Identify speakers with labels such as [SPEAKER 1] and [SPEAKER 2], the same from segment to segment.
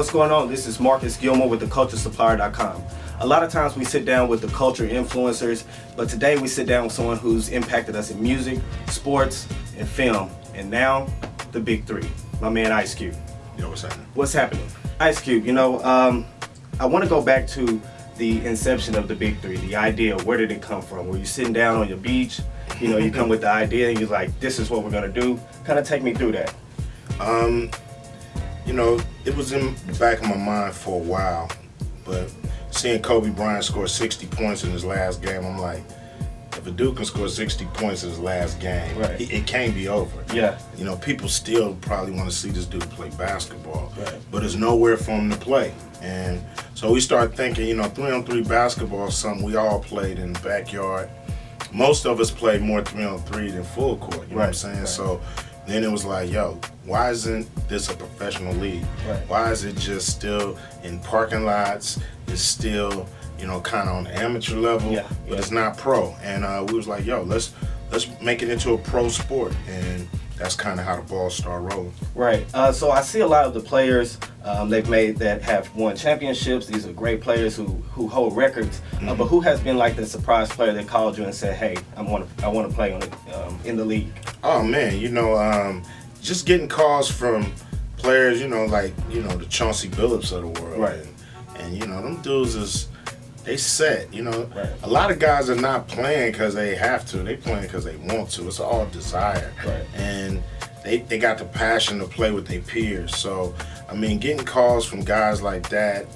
[SPEAKER 1] what's going on? This is Marcus Gilmore with theculturesupplier.com. A lot of times we sit down with the culture influencers, but today we sit down with someone who's impacted us in music, sports, and film, and now the big three. My man Ice Cube.
[SPEAKER 2] Yo, what's happening?
[SPEAKER 1] What's happening? Ice Cube, you know, I want to go back to the inception of the big three, the idea. Where did it come from? Were you sitting down on your beach? You know, you come with the idea and you're like, this is what we're going to do. Kind of take me through that.
[SPEAKER 2] You know, it was in the back of my mind for a while, but seeing Kobe Bryant score 60 points in his last game, I'm like, if a dude can score 60 points in his last game,
[SPEAKER 1] right,
[SPEAKER 2] it can't be over.
[SPEAKER 1] Yeah.
[SPEAKER 2] You know, people still probably want to see this dude play basketball,
[SPEAKER 1] right,
[SPEAKER 2] but there's nowhere for him to play. And so we started thinking, you know, 3-on-3 basketball is something we all played in the backyard. Most of us played more 3-on-3 than full court, you know what I'm saying?
[SPEAKER 1] Right.
[SPEAKER 2] So then it was like, yo, why isn't this a professional league?
[SPEAKER 1] Right.
[SPEAKER 2] Why is it just still in parking lots? It's still, you know, kind of on the amateur level, but it's not pro. And we was like, yo, let's make it into a pro sport. And that's kind of how the ball started rolling.
[SPEAKER 1] Right. So I see a lot of the players they've made that have won championships. These are great players who hold records. But who has been like the surprise player that called you and said, "Hey, I want to play on it in the league"?
[SPEAKER 2] Oh man, you know, just getting calls from players, you know, like the Chauncey Billups of the world,
[SPEAKER 1] right?
[SPEAKER 2] And you know, them dudes they set, you know.
[SPEAKER 1] Right.
[SPEAKER 2] A lot of guys are not playing because they have to. They playing because they want to. It's all desire.
[SPEAKER 1] Right.
[SPEAKER 2] And they got the passion to play with their peers. So, I mean, getting calls from guys like that,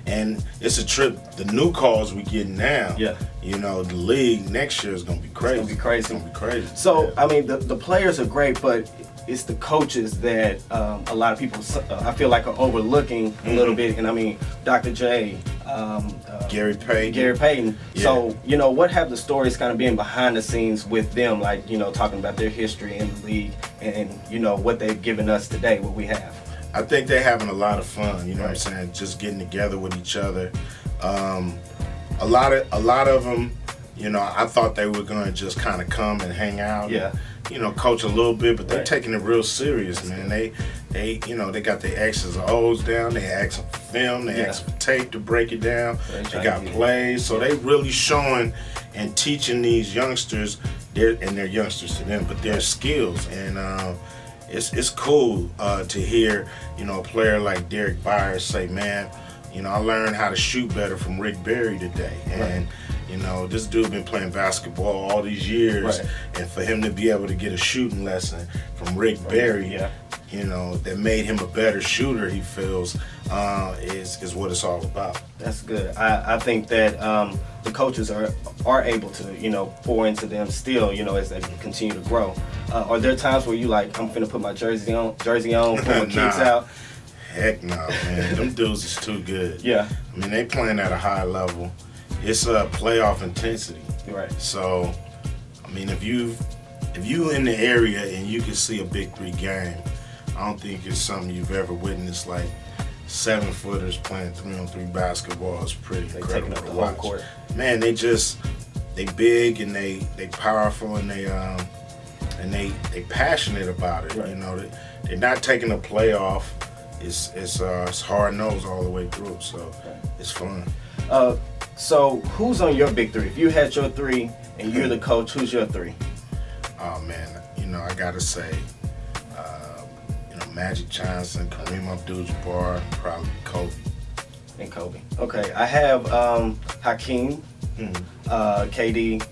[SPEAKER 2] and it's a trip. The new calls we get now, you know, the league next year is going to be crazy.
[SPEAKER 1] It's going to be crazy.
[SPEAKER 2] It's going to be crazy.
[SPEAKER 1] So, I mean, the players are great, but it's the coaches that a lot of people, I feel like, are overlooking a little bit. And I mean, Dr. J,
[SPEAKER 2] Gary Payton.
[SPEAKER 1] Yeah. So, you know, what have the stories kind of been behind the scenes with them, like, you know, talking about their history in the league and you know, what they've given us today, what we have?
[SPEAKER 2] I think they're having a lot of fun, you know what I'm saying? Just getting together with each other. A lot of them, you know, I thought they were going to just kind of come and hang out. And, you know, coach a little bit, but they're taking it real serious, man. They you know, they got their X's and O's down. They ask for film. They ask for tape to break it down. They got plays. So they really showing and teaching these youngsters, they're youngsters to them, but their skills. And it's cool to hear, you know, a player like Derek Byers say, man, you know, I learned how to shoot better from Rick Barry today. And you know, this dude been playing basketball all these years, and for him to be able to get a shooting lesson from Rick Barry, you know, that made him a better shooter, he feels, is what it's all about.
[SPEAKER 1] That's good. I think that the coaches are able to, you know, pour into them still, you know, as they continue to grow. Are there times where you like, I'm finna put my jersey on, pull my kicks out?
[SPEAKER 2] Heck no, man. Them dudes is too good.
[SPEAKER 1] Yeah.
[SPEAKER 2] I mean, they playing at a high level. It's a playoff intensity.
[SPEAKER 1] Right. So,
[SPEAKER 2] I mean, if you in the area and you can see a Big 3 game, I don't think it's something you've ever witnessed. Like 7-footers playing 3-on-3 basketball is pretty incredible to watch. Whole court. Man, they big and they powerful and they passionate about it. Right. You know, they're not taking a playoff. It's hard nosed all the way through, so it's fun.
[SPEAKER 1] So who's on your big three? If you had your three and you're the coach, who's your three?
[SPEAKER 2] Oh man, you know, I gotta say, you know, Magic Johnson, Kareem Abdul-Jabbar, probably Kobe.
[SPEAKER 1] And Kobe. Okay, I have Hakeem, KD,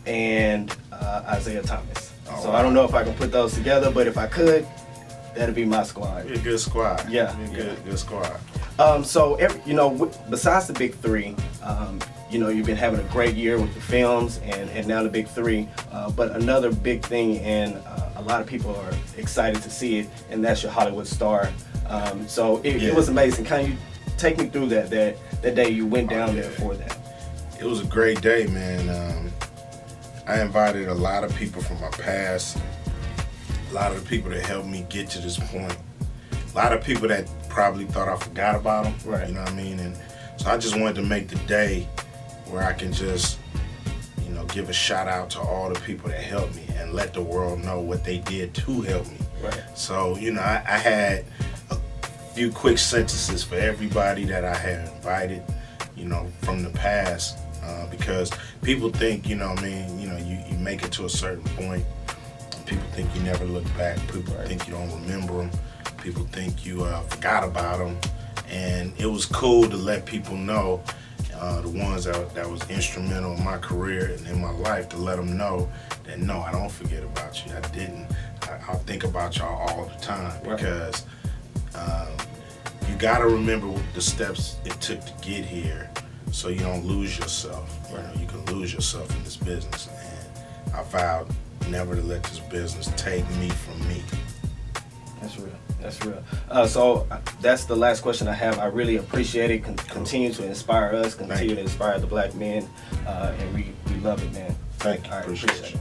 [SPEAKER 1] and Isaiah Thomas. So I don't know if I can put those together, but if I could, that'd be my squad.
[SPEAKER 2] Be a good squad.
[SPEAKER 1] Yeah,
[SPEAKER 2] good squad.
[SPEAKER 1] So you know, besides the big three, you know, you've been having a great year with the films and now the big three. But another big thing, and a lot of people are excited to see it, and that's your Hollywood star. So it was amazing. Can you take me through that day you went down there for that?
[SPEAKER 2] It was a great day, man. I invited a lot of people from my past, a lot of the people that helped me get to this point, a lot of people that probably thought I forgot about them, you know what I mean? And so I just wanted to make the day where I can just, you know, give a shout out to all the people that helped me and let the world know what they did to help me. So, you know, I had a few quick sentences for everybody that I have invited, you know, from the past, because people think, you know what I mean, you know, you make it to a certain point, people think you never look back, people think you don't remember them, people think you forgot about them, and it was cool to let people know, the ones that was instrumental in my career and in my life, to let them know that no, I don't forget about you. I didn't. I'll think about y'all all the time, because you got to remember the steps it took to get here, so you don't lose yourself. You know, you can lose yourself in this business, and I vowed never to let this business take me from me.
[SPEAKER 1] That's real. That's real. So that's the last question I have. I really appreciate it. Continue to inspire us. Continue to inspire the black men, and we love it, man.
[SPEAKER 2] Thank you.
[SPEAKER 1] All right,
[SPEAKER 2] appreciate you.